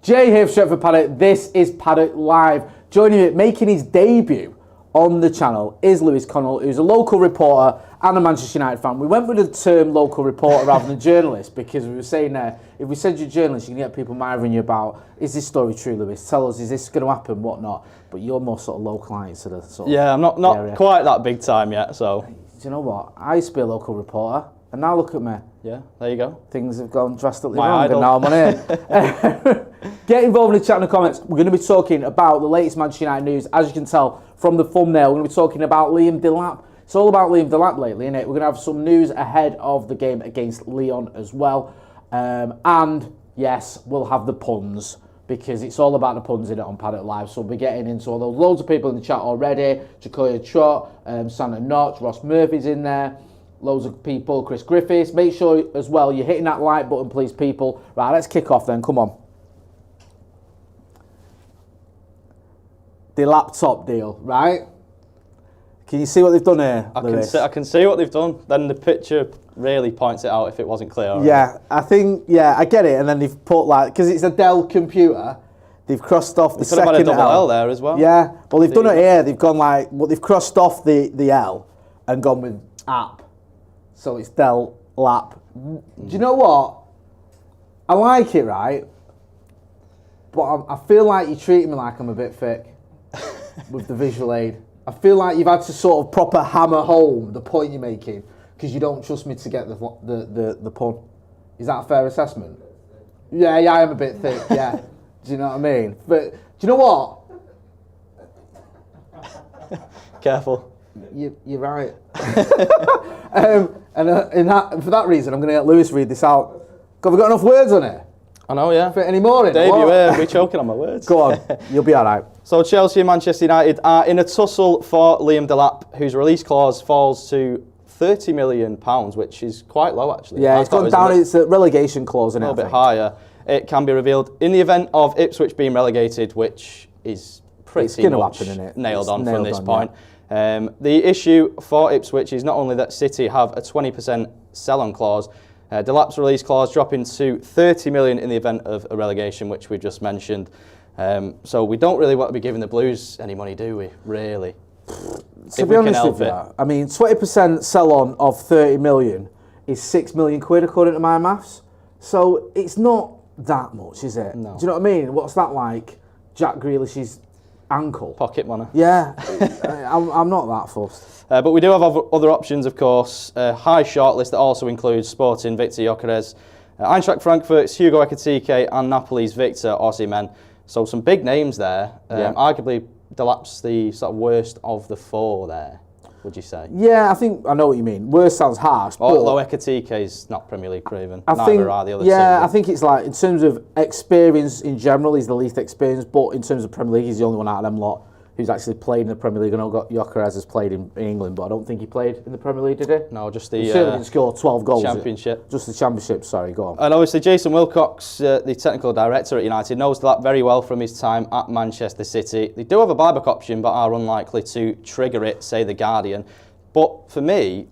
Jay here for Stretford Paddock. This is Paddock Live. Joining me, making his debut on the channel, is Lewis Connell, who's a local reporter and a Manchester United fan. We went with the term local reporter rather than journalist because we were saying if we said you're a journalist, you can get people mithering you about, is this story true, Lewis? Tell us, is this going to happen, whatnot? But you're more sort of localised to the sort of I'm not area. Quite that big time yet, so. Do you know what? I used to be a local reporter, and now look at me. Yeah, there you go. Things have gone drastically My wrong, idol. and now I'm on here. Get involved in the chat in the comments. We're going to be talking about the latest Manchester United news. As you can tell from the thumbnail, we're going to be talking about Liam Delap. It's all about Liam Delap lately, isn't it? We're going to have some news ahead of the game against Lyon as well. And, yes, we'll have the puns, because it's all about the puns in it on Paddock Live. So we'll be getting into all those. Loads of people in the chat already. Jacoya Trott, Santa Notch, Ross Murphy's in there. Loads of people, Chris Griffiths. Make sure as well you're hitting that like button, please, people. Right, let's kick off then. Come on. The laptop deal, right? Can you see what they've done here, Lewis? I can see what they've done. Then the picture really points it out if it wasn't clear already. Yeah, I get it. And then they've put because it's a Dell computer, they've crossed off the second L. They could have had a double L there as well. Yeah, well they've done it here. They've gone they've crossed off the L and gone with app. So it's Dell Lap. Do you know what? I like it, right? But I feel like you're treating me like I'm a bit thick with the visual aid. I feel like you've had to sort of proper hammer home the point you're making because you don't trust me to get the pun. Is that a fair assessment? Yeah, I am a bit thick, yeah. Do you know what I mean? But do you know what? Careful. You're right. For that reason, I'm going to let Lewis read this out. Have we got enough words on it? I know, yeah. Fit any more in? Dave, you will be choking on my words. Go on, you'll be all right. So Chelsea and Manchester United are in a tussle for Liam Delap, whose release clause falls to £30 million, which is quite low actually. Yeah, it's gone down. It's a relegation clause, isn't it? A little bit higher. It can be revealed in the event of Ipswich being relegated, which is pretty much nailed on from this point. Yeah. The issue for Ipswich is not only that City have a 20% sell-on clause, Delap's release clause dropping to £30 million in the event of a relegation, which we've just mentioned. So we don't really want to be giving the Blues any money, do we? Really? To be honest with you, I mean, 20% sell-on of 30 million is £6 million according to my maths. So it's not that much, is it? No. Do you know what I mean? What's that like? Jack Grealish's ankle. Pocket money. Yeah, I'm not that fussed. But we do have other options, of course. A high shortlist that also includes Sporting Victor Gyökeres, Eintracht Frankfurt's Hugo Ekitike and Napoli's Victor Osimhen. So some big names there. Arguably, Delap's the sort of worst of the four there, would you say? Yeah, I know what you mean. Worst sounds harsh. Although Ekitike is not Premier League proven. Neither are the other two. I think it's like, in terms of experience in general, he's the least experienced, but in terms of Premier League, he's the only one out of them lot who's actually played in the Premier League. I know Gyökeres has played in England, but I don't think he played in the Premier League, did he? No, just the he certainly didn't score 12 goals. Championship. Just the Championship, sorry, go on. And obviously Jason Wilcox, the technical director at United, knows that very well from his time at Manchester City. They do have a buyback option, but are unlikely to trigger it, say The Guardian. But for me,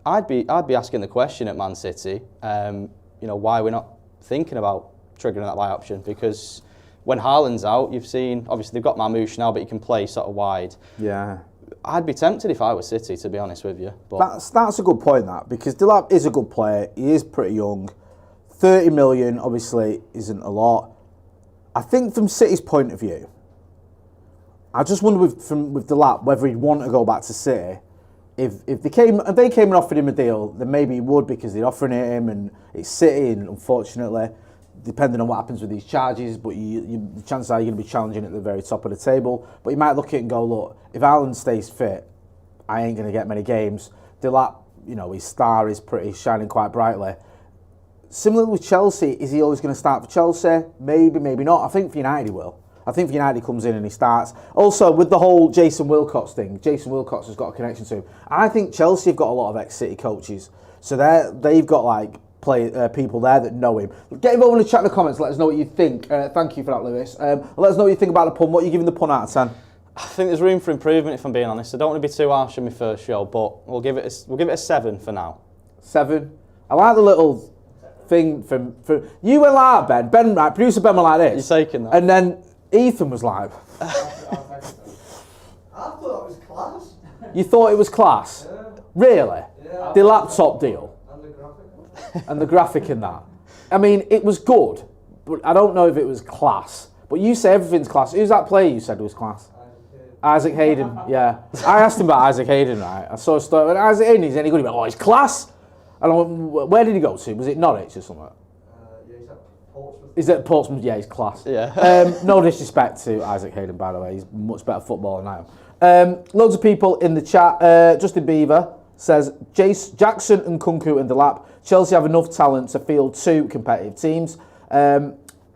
I'd be asking the question at Man City, why we're not thinking about triggering that buy option, because when Haaland's out, you've seen, obviously they've got Marmoush now, but he can play sort of wide. Yeah. I'd be tempted if I was City, to be honest with you. But that's a good point, that, because Delap is a good player. He is pretty young. 30 million, obviously, isn't a lot. I think from City's point of view, I just wonder with Delap whether he'd want to go back to City. If they came and offered him a deal, then maybe he would, because they're offering it him, and it's City, and unfortunately, depending on what happens with these charges, but the chances are you're going to be challenging at the very top of the table. But you might look at it and go, look, if Haaland stays fit, I ain't going to get many games. Delap, his star is shining quite brightly. Similarly with Chelsea, is he always going to start for Chelsea? Maybe, maybe not. I think for United he will. I think for United he comes in and he starts. Also, with the whole Jason Wilcox thing, Jason Wilcox has got a connection to him. I think Chelsea have got a lot of ex-City coaches. So they've got people there that know him. Get involved in the chat in the comments. Let us know what you think. Thank you for that, Lewis. Let us know what you think about the pun. What are you giving the pun out of 10? I think there's room for improvement, if I'm being honest. I don't want to be too harsh on my first show, but we'll give it a 7 for now. 7. I like the little thing from you went like that, Ben. Right, producer Ben went like this. You're taking that. And then Ethan was like, I thought that was class. you thought it was class? Yeah. Really? Yeah. The laptop deal And the graphic. and the graphic in that. I mean, it was good, but I don't know if it was class. But you say everything's class. Who's that player you said was class? Isaac Hayden, yeah. I asked him about Isaac Hayden, right? I saw a story. When Isaac Hayden, he's any good? He went, oh, he's class. And I went, where did he go to? Was it Norwich or something? Yeah, he's at Portsmouth. Is it Portsmouth? Yeah, he's class. Yeah. No disrespect to Isaac Hayden, by the way. He's much better footballer than I am. Loads of people in the chat. Justin Beaver says, Jackson and Kunku and Delap. Chelsea have enough talent to field 2 competitive teams.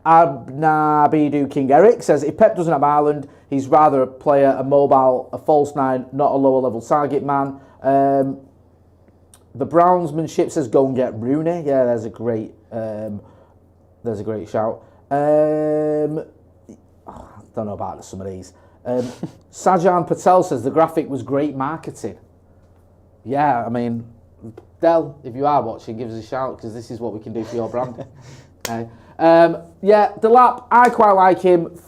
Abnabidu King Eric says, if Pep doesn't have Ireland, he's rather a player, a mobile, a false 9, not a lower level target man. The Brownsmanship says, go and get Rooney. Yeah, there's a great shout. I don't know about some of these. Sajan Patel says, the graphic was great marketing. Yeah, I mean, Del, if you are watching, give us a shout, because this is what we can do for your brand. Okay. Yeah, Delap, I quite like him.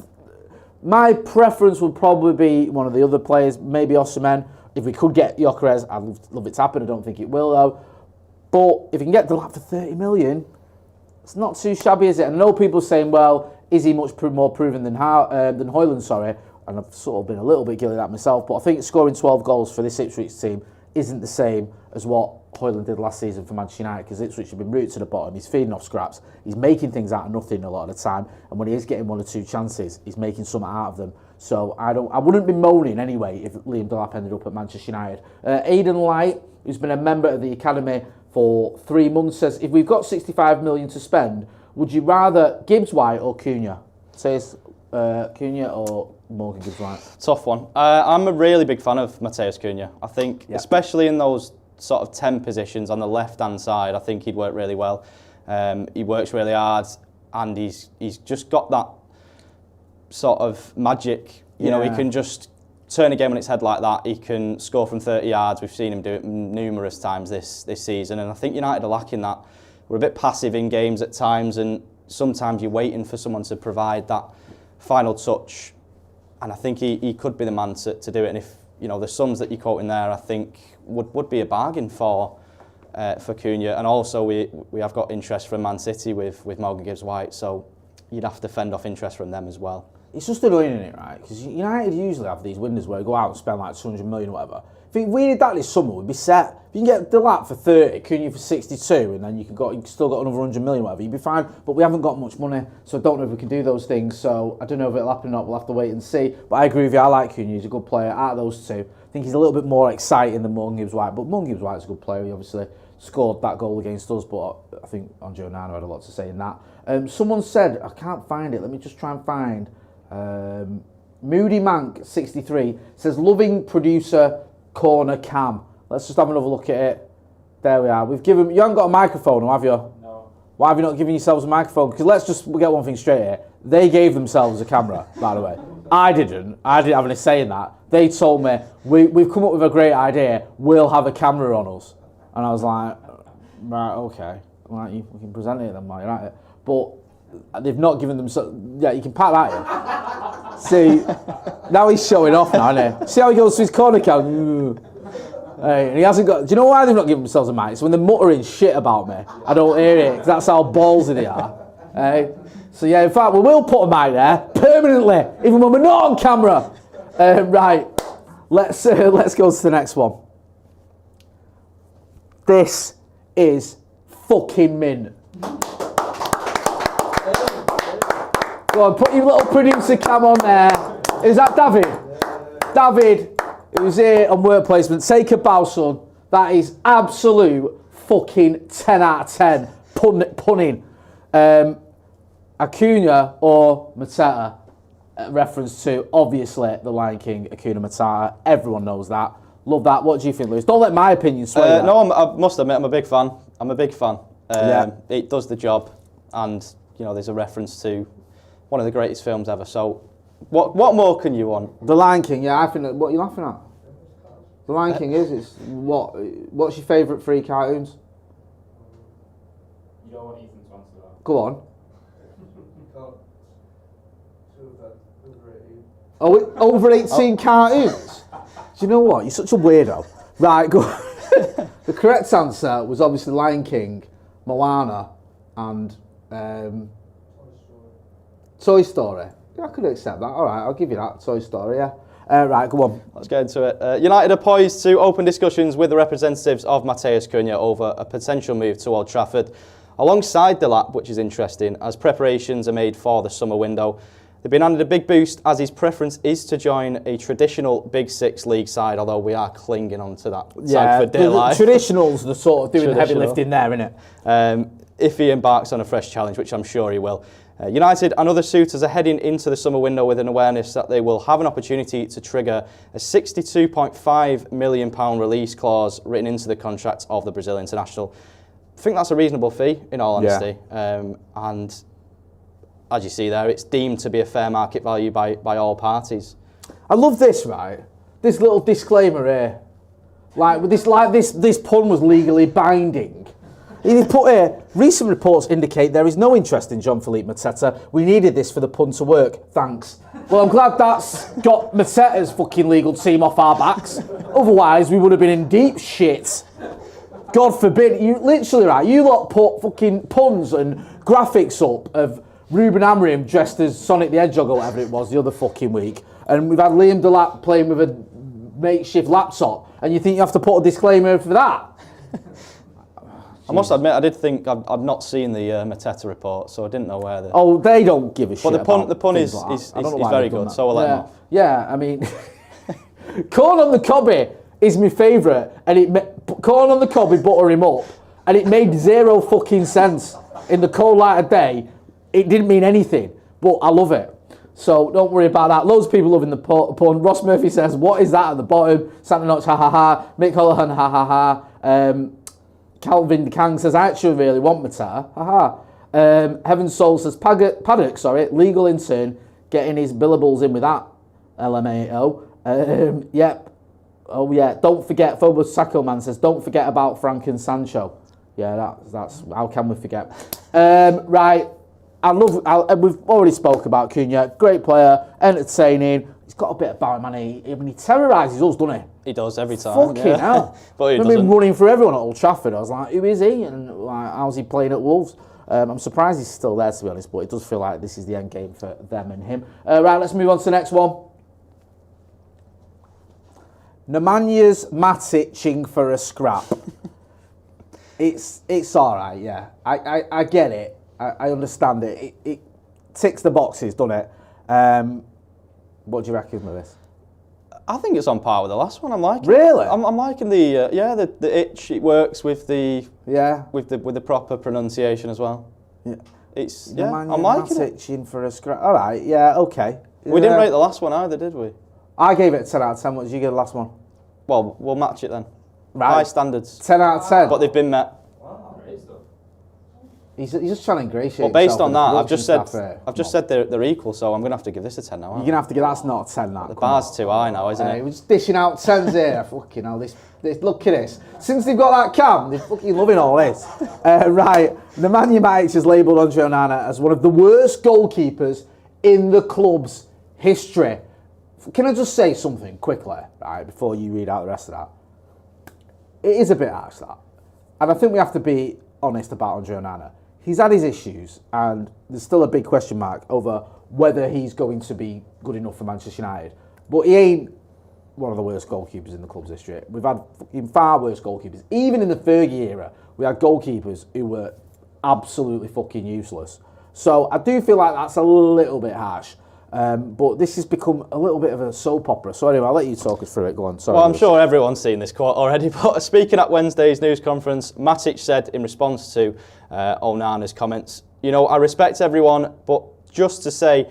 My preference would probably be one of the other players, maybe Osimhen. If we could get Gyökeres, I'd love it to happen. I don't think it will, though. But if you can get Delap for 30 million, it's not too shabby, is it? And I know people saying, well, is he much more proven than Højlund, sorry. And I've sort of been a little bit guilty of that myself. But I think scoring 12 goals for this Ipswich team isn't the same as what Højlund did last season for Manchester United, because Ipswich have been rooted to the bottom. He's feeding off scraps. He's making things out of nothing a lot of the time, and when he is getting 1 or 2 chances, he's making something out of them. So I wouldn't be moaning anyway if Liam Delap ended up at Manchester United. Aidan Light, who's been a member of the academy for 3 months, says, if we've got 65 million to spend, would you rather Gibbs White or Cunha? Says Cunha or Morgan Gibbs White? Tough one. I'm a really big fan of Matheus Cunha. I think, especially in those sort of 10 positions on the left-hand side, I think he'd work really well. He works really hard, and he's just got that sort of magic. You know, he can just turn a game on its head like that. He can score from 30 yards. We've seen him do it numerous times this season, and I think United are lacking that. We're a bit passive in games at times, and sometimes you're waiting for someone to provide that final touch, and I think he could be the man to do it. And if, you know, the sums that you're quoting there, I think would be a bargain for Cunha. And also we have got interest from Man City with Morgan Gibbs White, so you'd have to fend off interest from them as well. It's just annoying, isn't it, right? Because United usually have these windows where they go out and spend like 200 million or whatever. If we did that this summer, we'd be set. If you can get Delap for 30, Cunha for 62, and then you've still got another 100 million or whatever, you'd be fine. But we haven't got much money, so I don't know if we can do those things. So I don't know if it'll happen or not. We'll have to wait and see. But I agree with you. I like Cunha. He's a good player. Out of those two, I think he's a little bit more exciting than Morgan Gibbs White. But Morgan Gibbs White's a good player. He obviously scored that goal against us, but I think Andre Onana had a lot to say in that. Someone said, I can't find it. Let me just try and find. Moody Mank 63 says, loving producer corner cam. Let's just have another look at it. There we are. We've given. You haven't got a microphone, have you? No. Why have you not given yourselves a microphone? Because let's just get one thing straight here. They gave themselves a camera, by the way. I didn't have any say in that. They told me, we've come up with a great idea. We'll have a camera on us. And I was like, right, okay. Right, we can present it then while you're at it. But they've not given them. Yeah, you can pack that in. See, now he's showing off now, isn't he? See how he goes to his corner cam. Hey, and he hasn't got. Do you know why they've not given themselves a mic? It's when they're muttering shit about me. I don't hear it, because that's how ballsy they are. Hey, so yeah, in fact, we will put a mic there permanently, even when we're not on camera. Right, let's go to the next one. This is fucking mint. Go on, put your little producer cam on there. Is that David? David, who's here on work placement. Take a bow, son. That is absolute fucking 10 out of 10. Punning. Acuna or Mateta, reference to, obviously, the Lion King, Acuna Mateta. Everyone knows that. Love that. What do you think, Lewis? Don't let my opinion sway you. No, I must admit, I'm a big fan. It does the job, and you know, there's a reference to one of the greatest films ever. So, what more can you want? The Lion King, yeah. I think that, what are you laughing at? The Lion King is. It's what's your favourite 3 cartoons? You don't want Ethan Go on. Got two of over 18. Oh, over 18 cartoons? Do you know what? You're such a weirdo. Right, go. The correct answer was obviously Lion King, Moana, and Toy Story. Yeah, I could accept that. All right, I'll give you that. Toy Story, yeah. Right, go on. Let's get into it. United are poised to open discussions with the representatives of Matheus Cunha over a potential move to Old Trafford, alongside Delap, which is interesting, as preparations are made for the summer window. They've been handed a big boost, as his preference is to join a traditional Big Six league side, although we are clinging on to that side for dear life. The traditionals, the sort of doing the heavy lifting there, innit? If he embarks on a fresh challenge, which I'm sure he will. United and other suitors are heading into the summer window with an awareness that they will have an opportunity to trigger a £62.5 million release clause written into the contract of the Brazil international. I think that's a reasonable fee, in all honesty. And as you see there, it's deemed to be a fair market value by all parties. I love this, right? This little disclaimer here. This pun was legally binding. He put here, recent reports indicate there is no interest in Jean-Philippe Mateta. We needed this for the pun to work. Thanks. Well, I'm glad that's got Mateta's fucking legal team off our backs. Otherwise, we would have been in deep shit. God forbid. You literally, right, you lot put fucking puns and graphics up of Ruben Amorim dressed as Sonic the Hedgehog or whatever it was the other fucking week. And we've had Liam Delap playing with a makeshift laptop. And you think you have to put a disclaimer for that? I must admit, I did think I've not seen the Mateta report, so I didn't know where the. Oh, they don't give a shit. But the pun is very good, so I'll let them off. Yeah, I mean, corn on the Kobbie is my favourite, and corn on the Kobbie, butter him up, and it made zero fucking sense in the cold light of day. It didn't mean anything, but I love it. So don't worry about that. Loads of people loving the pun. Ross Murphy says, "What is that at the bottom?" Santa Notch, ha ha ha. Mick Holohan, ha ha ha. Calvin Kang says, I actually really want Mateta. Haha. Heaven Soul says, Paddock, legal intern, getting his billables in with that. LMAO. Yep. Oh, yeah. Don't forget, Phobos Sacco Man says, don't forget about Frank and Sancho. Yeah, that's how can we forget? Right. We've already spoke about Cunha. Great player, entertaining. He's got a bit about him, and he terrorises us, doesn't he? He does every time. Fucking hell. But he I've doesn't. been running for everyone at Old Trafford. I was like, who is he? And like, how's he playing at Wolves? I'm surprised he's still there, to be honest, but it does feel like this is the end game for them and him. Right, let's move on to the next one. Nemanja Matic for a scrap. It's all right, yeah. I get it. I understand it. It ticks the boxes, doesn't it? What do you reckon with this? I think it's on par with the last one. I'm liking. Really? I'm liking the the itch. It works with the with the proper pronunciation as well. Yeah. I'm liking it. In for a scrap. All right, yeah, okay. We didn't rate the last one either, did we? I gave it a 10 out of 10. What did you give the last one? Well, we'll match it then. Right. High standards. 10 out of 10. But they've been met. Wow, great stuff. He's just trying to ingratiate. Well, based on that, I've just said they're equal, so I'm going to have to give this a 10 now. You're going to have to give that's not a 10. That the bar's too high now, isn't it? We're just dishing out 10s here. Fucking hell, this look at this. Since they've got that cam, they're fucking loving all this. Right, Nemanja Matic has labelled Andre Onana as one of the worst goalkeepers in the club's history. Can I just say something quickly, right, before you read out the rest of that? It is a bit harsh, that. And I think we have to be honest about Andre Onana. He's had his issues, and there's still a big question mark over whether he's going to be good enough for Manchester United. But he ain't one of the worst goalkeepers in the club's history. We've had far worse goalkeepers. Even in the Fergie era, we had goalkeepers who were absolutely fucking useless. So I do feel like that's a little bit harsh. But this has become a little bit of a soap opera. So anyway, I'll let you talk us through it. Go on. Sorry, well, I'm sure everyone's seen this quote already. But speaking at Wednesday's news conference, Matic said in response to Onana's comments, you know, I respect everyone, but just to say,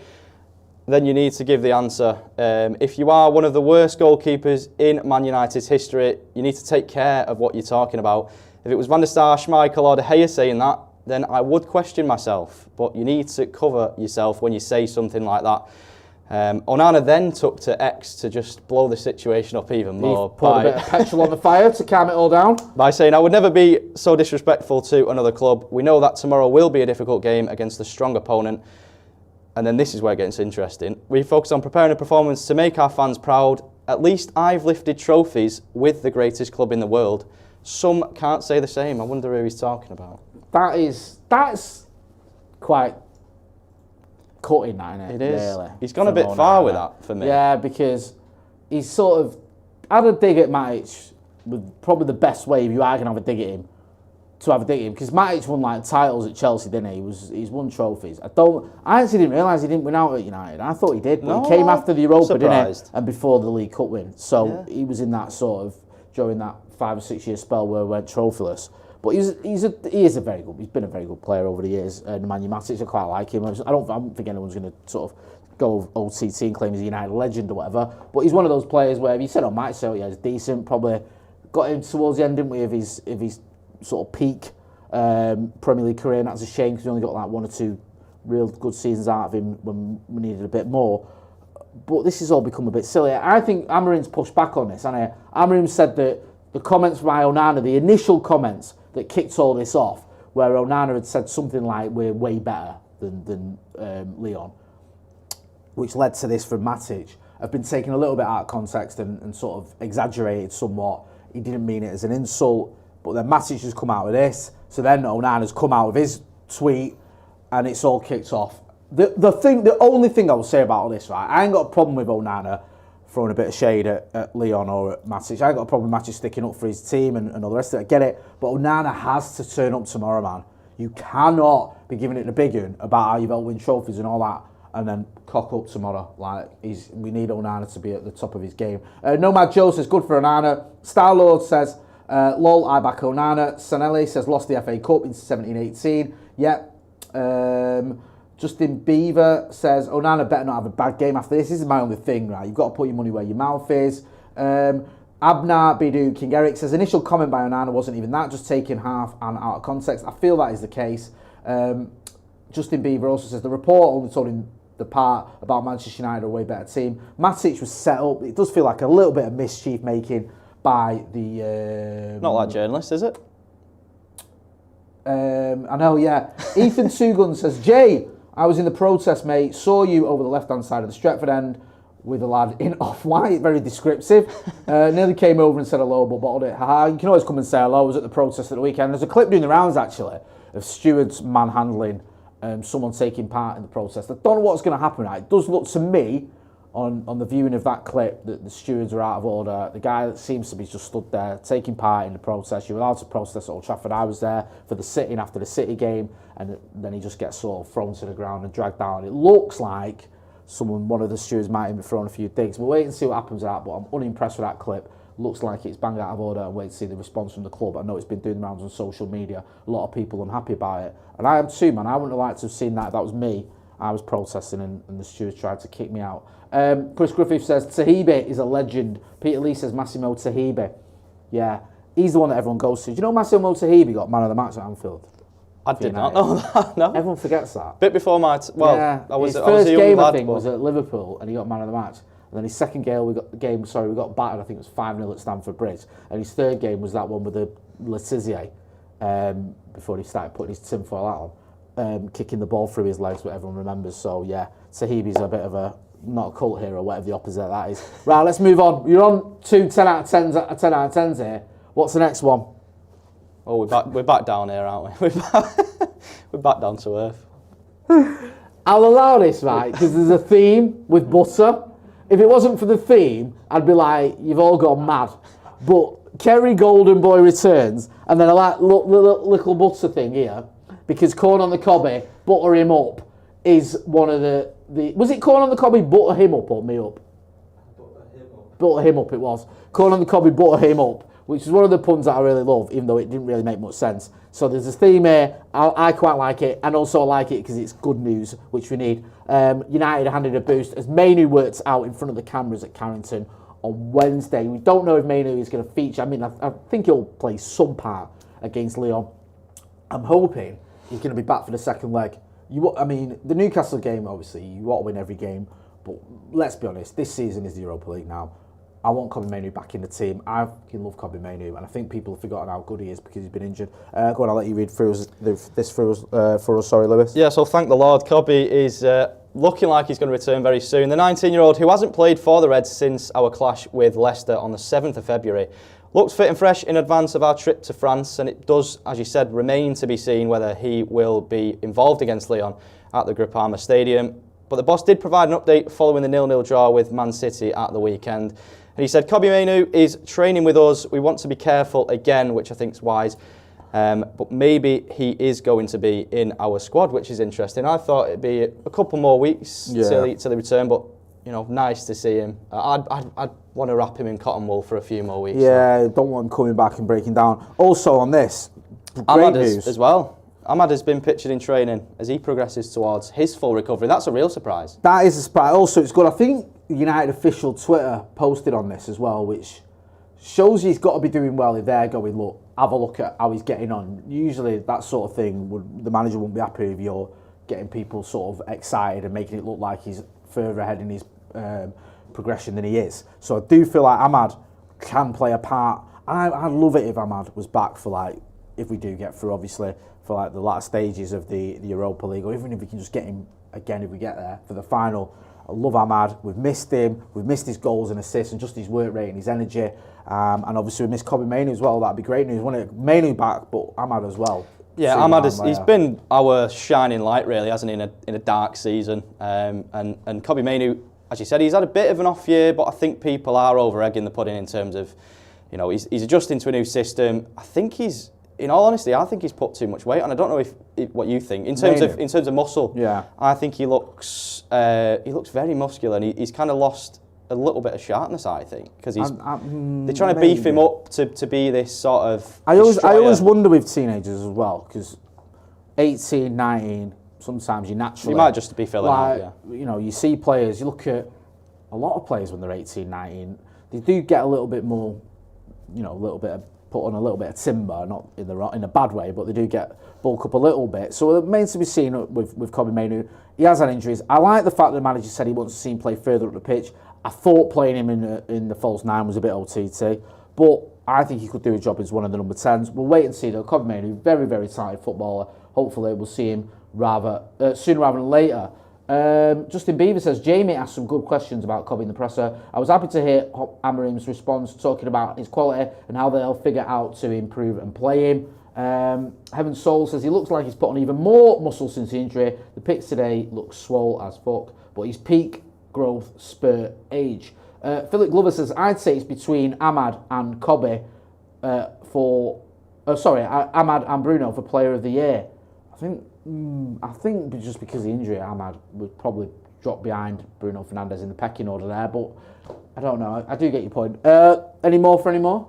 then you need to give the answer. If you are one of the worst goalkeepers in Man United's history, you need to take care of what you're talking about. If it was Van der Sar, Schmeichel or De Gea saying that, then I would question myself. But you need to cover yourself when you say something like that. Onana then took to X to just blow the situation up even more. Put a bit of petrol on the fire to calm it all down. By saying, I would never be so disrespectful to another club. We know that tomorrow will be a difficult game against a strong opponent. And then this is where it gets interesting. We focus on preparing a performance to make our fans proud. At least I've lifted trophies with the greatest club in the world. Some can't say the same. I wonder who he's talking about. That's quite cutting, that, isn't it? It is. Really, he's gone a bit far with that for me. Yeah, because he's sort of had a dig at Matic with probably the best way, if you are going to have a dig at him, to have a dig at him. Because Matic won like titles at Chelsea, didn't he? He's won trophies. I actually didn't realise he didn't win out at United. I thought he did, but he came after the Europa, didn't he? And before the League Cup win. So he was in that sort of, during that 5 or 6 year spell where we went trophyless. But he is a very good. He's been a very good player over the years. Nemanja Matic, I quite like him. I don't think anyone's going to sort of go OTT and claim he's a United legend or whatever. But he's one of those players where if you said on Matic, so yeah, he's decent. Probably got him towards the end, didn't we? Of his sort of peak Premier League career, and that's a shame because we only got like 1 or 2 real good seasons out of him when we needed a bit more. But this has all become a bit silly. I think Amorim's pushed back on this, and Amorim said that the comments by Onana, the initial comments that kicked all this off, where Onana had said something like, we're way better than Leon, which led to this from Matic, have been taken a little bit out of context and sort of exaggerated somewhat. He didn't mean it as an insult, but then Matic has come out with this, so then Onana's come out with his tweet, and it's all kicked off. The only thing I will say about all this, right, I ain't got a problem with Onana throwing a bit of shade at Leon or at Matic. I ain't got a problem with Matic sticking up for his team and all the rest of it. I get it. But Onana has to turn up tomorrow, man. You cannot be giving it the big one about how you've helped win trophies and all that and then cock up tomorrow. Like, we need Onana to be at the top of his game. Nomad Joe says, good for Onana. Star Lord says, lol, I back Onana. Sanelli says, lost the FA Cup in 17-18. Yep. Justin Beaver says, Onana better not have a bad game after this. This is my only thing, right? You've got to put your money where your mouth is. Abnar Bidu King Eric says, initial comment by Onana wasn't even that, just taking half and out of context. I feel that is the case. Justin Beaver also says, the report only told him the part about Manchester United are a way better team. Matic was set up. It does feel like a little bit of mischief making by the... Not like journalists, is it? I know, yeah. Ethan Toogun says, Jay, I was in the protest, mate. Saw you over the left-hand side of the Stretford end with a lad in off-white, very descriptive. Nearly came over and said hello, but bottled it. Haha, you can always come and say hello. I was at the protest at the weekend. There's a clip doing the rounds, actually, of stewards manhandling someone taking part in the protest. I don't know what's going to happen. It does look to me, on the viewing of that clip, that the stewards are out of order. The guy that seems to be just stood there taking part in the protest. You're allowed to protest at Old Trafford. I was there for the sitting after the City game, and then he just gets sort of thrown to the ground and dragged down. It looks like one of the stewards might have thrown a few digs. We'll wait and see what happens with that, but I'm unimpressed with that clip. Looks like it's bang out of order, and wait to see the response from the club. I know it's been doing the rounds on social media. A lot of people unhappy about it, and I am too, man. I wouldn't have liked to have seen that. If that was me, I was protesting and the stewards tried to kick me out. Chris Griffith says, Tahibe is a legend. Peter Lee says, Massimo Tahibe. Yeah, he's the one that everyone goes to. Do you know Massimo Tahibe got man of the match at Anfield? I did not know that, no. Everyone forgets that. Bit before my... His a first young game, lad, I think, was at Liverpool, and he got man of the match. And then his second game, we got battered, I think it was 5-0 at Stamford Bridge. And his third game was that one with the Letizier, before he started putting his tinfoil hat on, kicking the ball through his legs, what everyone remembers. So, yeah, Tahibe's a bit of a... not a cult hero, whatever the opposite of that is. Right, let's move on. You're on 2 10 out of 10s here. What's the next one? Oh, we're back down here, aren't we? We're back down to earth. I'll allow this, right, because there's a theme with butter. If it wasn't for the theme, I'd be like, you've all gone mad. But Kerry Golden Boy returns, and then I like little butter thing here, because corn on the cobbie, butter him up, is one of the was it corn on the cobbie, butter him up or me up? Butter him up. Butter him up it was. Corn on the cobbie, butter him up, which is one of the puns that I really love, even though it didn't really make much sense. So there's a theme here. I quite like it, and also I like it because it's good news, which we need. United handed a boost as Mainoo works out in front of the cameras at Carrington on Wednesday. We don't know if Mainoo is going to feature. I mean, I think he'll play some part against Lyon. I'm hoping he's going to be back for the second leg. The Newcastle game, obviously, you want to win every game, But let's be honest, this season is the Europa League now. I want Kobbie Mainoo back in the team. I fucking love Kobbie Mainoo, and I think people have forgotten how good he is because he's been injured. Go on, I'll let you read through this for us. Sorry, Lewis. Yeah, so thank the Lord. Kobbie is looking like he's going to return very soon. The 19-year-old, who hasn't played for the Reds since our clash with Leicester on the 7th of February, looks fit and fresh in advance of our trip to France, and it does, as you said, remain to be seen whether he will be involved against Lyon at the Groupama Stadium. But the boss did provide an update following the 0-0 draw with Man City at the weekend. And he said, Kobbie Mainoo is training with us. We want to be careful again, which I think is wise. But maybe he is going to be in our squad, which is interesting. I thought it'd be a couple more weeks till the return, but nice to see him. I'd want to wrap him in cotton wool for a few more weeks. Yeah, don't want him coming back and breaking down. Also on this, great news as well. Ahmad has been pictured in training as he progresses towards his full recovery. That's a real surprise. That is a surprise. Also, it's good. I think United official Twitter posted on this as well, which shows he's got to be doing well if they're going, look, have a look at how he's getting on. Usually that sort of thing, the manager wouldn't be happy if you're getting people sort of excited and making it look like he's further ahead in his progression than he is. So I do feel like Ahmad can play a part. I'd love it if Ahmad was back for if we do get through, obviously, for the latter stages of the Europa League, or even if we can just get him again if we get there for the final. I love Ahmad. We've missed him. We've missed his goals and assists and just his work rate and his energy. And obviously we missed Kobbie Mainoo as well. That'd be great news. Want it Mainoo back, but Ahmad as well. Yeah, Ahmad he's been our shining light, really, hasn't he, in a dark season. And Kobbie Mainoo, as you said, he's had a bit of an off year, but I think people are over-egging the pudding in terms of, he's adjusting to a new system. I think he's, in all honesty, I think he's put too much weight on. I don't know if what you think in terms of muscle. Yeah, I think he looks very muscular, and he's kind of lost a little bit of sharpness. I think because they're trying to beef him up to be this sort of. I always wonder with teenagers as well, because 18, 19, sometimes you naturally you might just be filling out. Yeah. You see players. You look at a lot of players when they're 18, 19. They do get a little bit more, a little bit of. Put on a little bit of timber, not in a bad way, but they do get bulk up a little bit. So it remains to be seen with Kobbie Mainoo. He has had injuries. I like the fact that the manager said he wants to see him play further up the pitch. I thought playing him in the false nine was a bit OTT, but I think he could do a job as one of the number 10s. We'll wait and see though. Kobbie Mainoo, very, very talented footballer. Hopefully we'll see him sooner rather than later. Justin Beaver says, Jamie asked some good questions about Kobbie in the presser. I was happy to hear Amorim's response talking about his quality and how they'll figure out to improve and play him. Heaven Soul says he looks like he's put on even more muscle since the injury. The pics today look swole as fuck, but his peak growth spur age. Philip Glover says, I'd say it's between Ahmad and Kobbie Ahmad and Bruno for player of the year. I think just because of the injury, Ahmad would probably drop behind Bruno Fernandes in the pecking order there, but I don't know. I do get your point. Any more?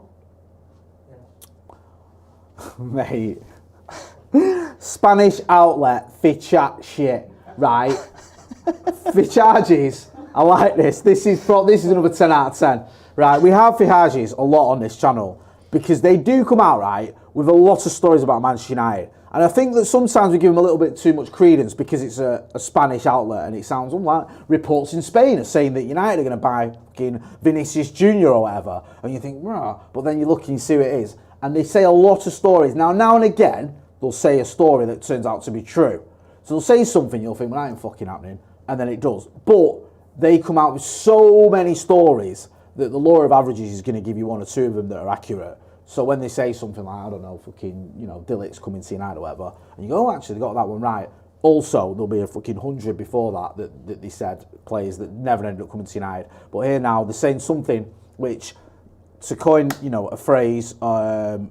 Yeah. Mate. Spanish outlet, Fichat shit, right? Fichages. I like this. This is another 10 out of 10. Right, we have Fichages a lot on this channel because they do come out, right, with a lot of stories about Manchester United. And I think that sometimes we give them a little bit too much credence because it's a Spanish outlet and it sounds unlike reports in Spain are saying that United are going to buy fucking Vinicius Jr or whatever. And you think, rah, but then you look and you see what it is. And they say a lot of stories. Now and again, they'll say a story that turns out to be true. So they'll say something, you'll think, well, that ain't fucking happening. And then it does. But they come out with so many stories that the law of averages is going to give you one or two of them that are accurate. So when they say something like, I don't know, fucking, Dillick's coming to United or whatever, and you go, oh, actually, they got that one right. Also, there'll be a fucking 100 before that they said, players that never ended up coming to United. But here now, they're saying something which, to coin, a phrase that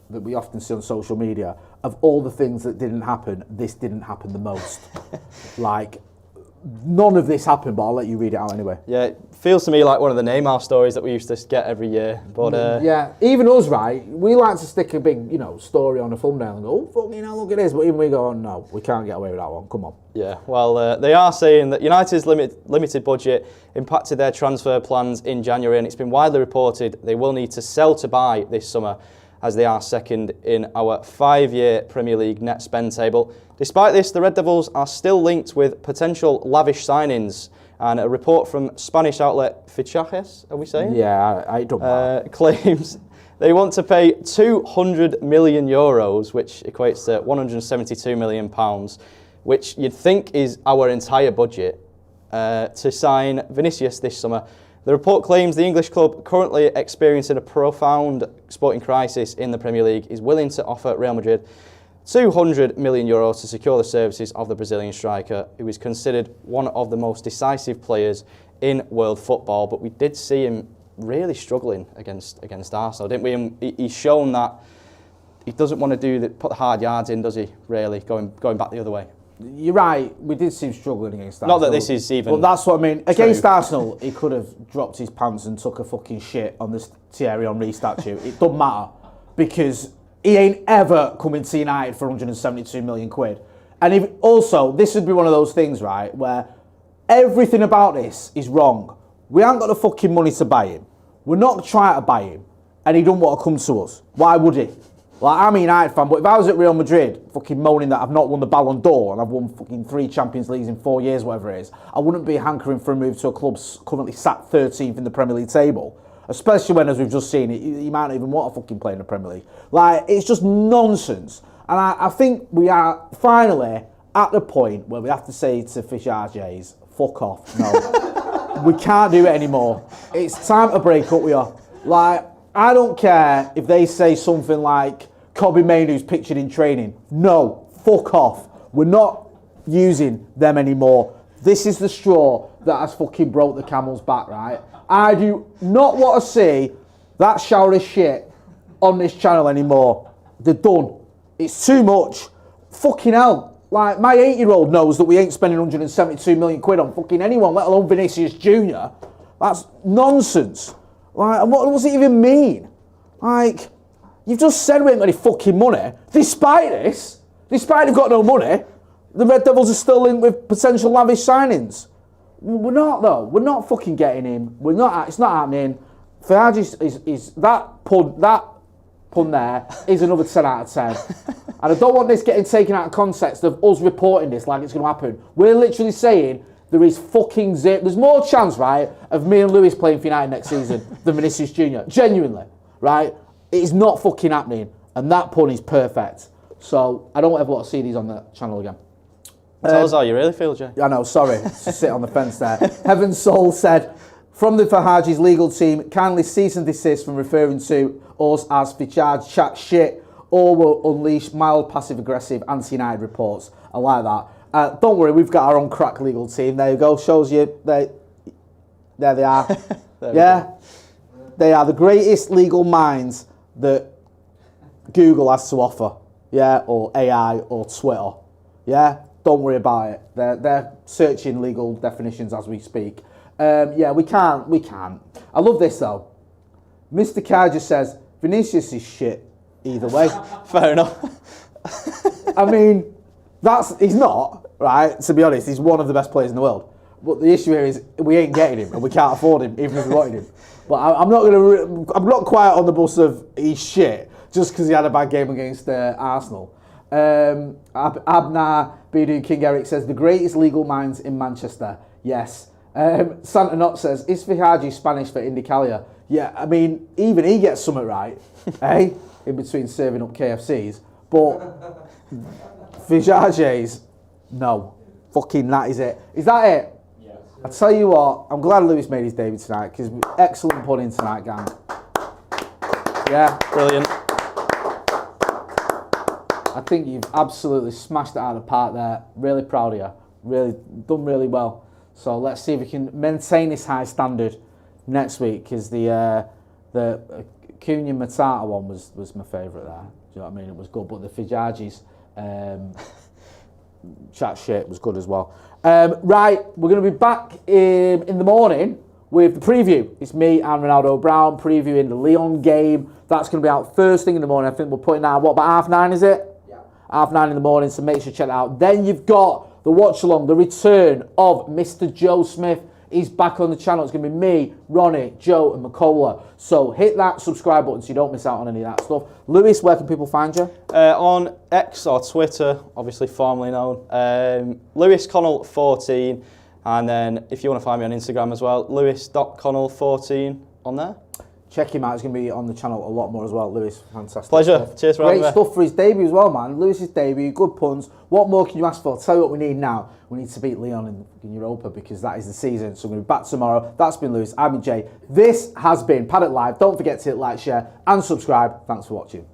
we often see on social media, of all the things that didn't happen, this didn't happen the most. None of this happened, but I'll let you read it out anyway. Yeah, it feels to me like one of the Neymar stories that we used to get every year. But yeah, even us, right? We like to stick a big, story on a thumbnail and go, oh, fucking hell, look at this. But even we go, oh, no, we can't get away with that one. Come on. Yeah, well, they are saying that United's limited budget impacted their transfer plans in January, and it's been widely reported they will need to sell to buy this summer, as they are second in our 5-year Premier League net spend table. Despite this, the Red Devils are still linked with potential lavish signings, And a report from Spanish outlet Fichajes, are we saying? Yeah, I don't know. Claims they want to pay 200 million euros, which equates to 172 million pounds, which you'd think is our entire budget, to sign Vinicius this summer. The report claims the English club, currently experiencing a profound sporting crisis in the Premier League, is willing to offer Real Madrid 200 million euros to secure the services of the Brazilian striker, who is considered one of the most decisive players in world football. But we did see him really struggling against Arsenal, didn't we? And he's shown that he doesn't want to put the hard yards in, does he? Really, going back the other way. You're right. We did see him struggling against Arsenal. Not that this is even. But that's what I mean. Against Arsenal, he could have dropped his pants and took a fucking shit on this Thierry Henry statue. It doesn't matter because he ain't ever coming to United for 172 million quid. And also, this would be one of those things, right, where everything about this is wrong. We ain't got the fucking money to buy him. We're not trying to buy him, and he don't want to come to us. Why would he? Like, I'm a United fan, but if I was at Real Madrid, fucking moaning that I've not won the Ballon d'Or and I've won fucking 3 Champions Leagues in 4 years, whatever it is, I wouldn't be hankering for a move to a club currently sat 13th in the Premier League table. Especially when, as we've just seen, he might not even want to fucking play in the Premier League. Like, it's just nonsense. And I think we are finally at the point where we have to say to Fichajes, fuck off. No, we can't do it anymore. It's time to break up with you. Like, I don't care if they say something like Kobbie Mainoo's pictured in training. No, fuck off. We're not using them anymore. This is the straw that has fucking broke the camel's back, right? I do not want to see that shower of shit on this channel anymore. They're done. It's too much. Fucking hell. Like, my 8-year-old knows that we ain't spending 172 million quid on fucking anyone, let alone Vinicius Jr. That's nonsense. Like, and what does it even mean? Like, you've just said we ain't got any fucking money. Despite this, despite they've got no money, the Red Devils are still linked with potential lavish signings. We're not, though. We're not fucking getting him. We're not. It's not happening. Fichajes is that pun there is another 10 out of 10. And I don't want this getting taken out of context of us reporting this like it's going to happen. We're literally saying there is fucking zero. There's more chance, right, of me and Lewis playing for United next season than Vinicius Jr. Genuinely, right? It is not fucking happening. And that pun is perfect. So I don't ever want to see these on the channel again. Tell us how you really feel, Jay. I know, sorry, to sit on the fence there. Heaven Soul said, from the Fichajes legal team, kindly cease and desist from referring to us as Fichajes chat shit or will unleash mild passive-aggressive anti-United reports. I like that. Don't worry, we've got our own crack legal team. There you go, shows you. There they are. Yeah? They are the greatest legal minds that Google has to offer. Yeah? Or AI or Twitter. Yeah? Don't worry about it. They're searching legal definitions as we speak. Yeah, we can't. I love this though. Mr. Kai just says, Vinicius is shit either way. Fair enough. I mean, he's not, right? To be honest, he's one of the best players in the world. But the issue here is we ain't getting him and we can't afford him, even if we wanted him. But I'm not quite on the bus of he's shit just because he had a bad game against Arsenal. Abna Bidu King Eric says, the greatest legal minds in Manchester. Yes. Santa Knott says, is Fichajes Spanish for Indicalia? Yeah, I mean, even he gets something right, eh? In between serving up KFCs. But Fichajes, no. Fucking that is it. Is that it? Yes. I tell you what, I'm glad Lewis made his debut tonight because excellent punning tonight, gang. Yeah. Brilliant. I think you've absolutely smashed it out of the park there. Really proud of you. Really done really well. So let's see if we can maintain this high standard next week because the Cunha Matata one was my favourite there. Do you know what I mean? It was good, but the Fichajes chat shit was good as well. Right, we're going to be back in the morning with the preview. It's me and Ronaldo Brown previewing the Lyon game. That's going to be out first thing in the morning. I think we're putting out, about 9:30, is it? 9:30 in the morning, so make sure you check that out. Then you've got the watch-along, the return of Mr. Joe Smith. He's back on the channel. It's going to be me, Ronnie, Joe, and Makola. So hit that subscribe button so you don't miss out on any of that stuff. Lewis, where can people find you? On X or Twitter, obviously formerly known. Lewis Connell 14. And then if you want to find me on Instagram as well, lewis.connell14 on there. Check him out. He's going to be on the channel a lot more as well. Lewis, fantastic. Pleasure. Stuff. Cheers for having Great me. stuff for his debut as well, man. Lewis's debut, good puns. What more can you ask for? I'll tell you what we need now. We need to beat Leon in Europa because that is the season. So we're going to be back tomorrow. That's been Lewis. I've been Jay. This has been Paddock Live. Don't forget to hit like, share and subscribe. Thanks for watching.